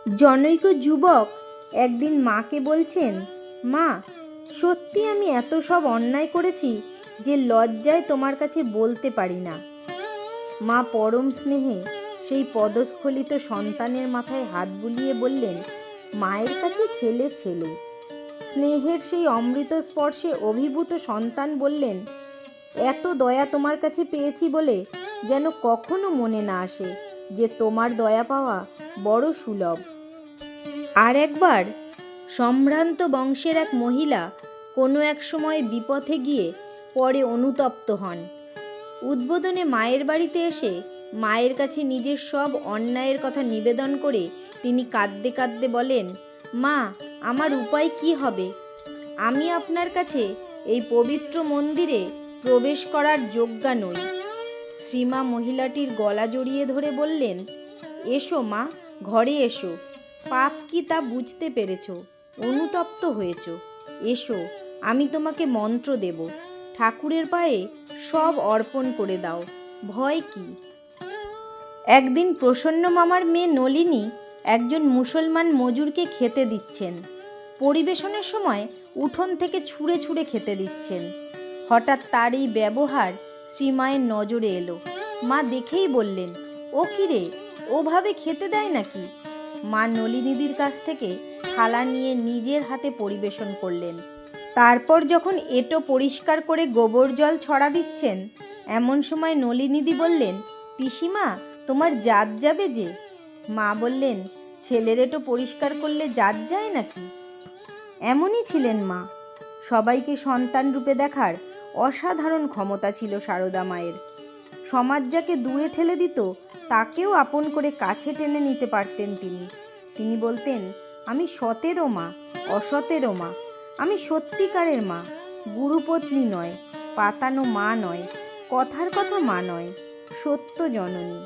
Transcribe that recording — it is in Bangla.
জনৈক যুবক একদিন মাকে বলছেন, মা, সত্যি আমি এত সব অন্যায় করেছি যে লজ্জায় তোমার কাছে বলতে পারি না। মা পরম স্নেহে সেই পদস্খলিত সন্তানের মাথায় হাত বুলিয়ে বললেন, মায়ের কাছে ছেলে ছেলে। স্নেহের সেই অমৃত স্পর্শে অভিভূত সন্তান বললেন, এত দয়া তোমার কাছে পেয়েছি বলে যেন কখনো মনে না আসে যে তোমার দয়া পাওয়া বড় সুলভ। আর একবার সম্ভ্রান্ত বংশের এক মহিলা কোনো এক সময় বিপথে গিয়ে পরে অনুতপ্ত হন। উদ্বোধনে মায়ের বাড়িতে এসে মায়ের কাছে নিজের সব অন্যায়ের কথা নিবেদন করে তিনি কাঁদতে কাঁদতে বলেন, মা, আমার উপায় কি হবে? আমি আপনার কাছে এই পবিত্র মন্দিরে প্রবেশ করার যোগ্যা নই। শ্রীমা মহিলাটির গলা জড়িয়ে ধরে বললেন, এসো মা, ঘরে এসো। পাপ কি তা বুঝতে পেরেছ, অনুতপ্ত হয়েছ। এসো, আমি তোমাকে মন্ত্র দেব। ঠাকুরের পায়ে সব অর্পণ করে দাও, ভয় কি? একদিন প্রসন্ন মামার মেয়ে নলিনী একজন মুসলমান মজুরকে খেতে দিচ্ছেন। পরিবেশনের সময় উঠোন থেকে ছুঁড়ে ছুঁড়ে খেতে দিচ্ছেন। হঠাৎ তার এই ব্যবহার শ্রীমায়ের নজরে এলো। মা দেখেই বললেন, ও কিরে, ওভাবে খেতে দেয় নাকি? মা নলিনীদির কাছ থেকে থালা নিয়ে নিজের হাতে পরিবেশন করলেন। তারপর যখন এঁটো পরিষ্কার করে গোবর জল ছড়া দিচ্ছেন, এমন সময় নলিনীদি বললেন, পিসিমা, তোমার জাত যাবে যে। মা বললেন, ছেলের এঁটো পরিষ্কার করলে জাত যায় নাকি? এমনই ছিলেন মা। সবাইকে সন্তান রূপে দেখার অসাধারণ ক্ষমতা ছিল সারদা মায়ের। সমাজ যাকে দূরে ঠেলে দিত তাকেও আপন করে কাছে টেনে নিতে পারতেন তিনি। তিনি বলতেন, আমি সতেরও মা, অসতেরও মা, আমি সত্যিকারের মা, গুরুপত্নী নয়, পাতানো মা নয়, কথার কথা মা নয়, সত্য জননী।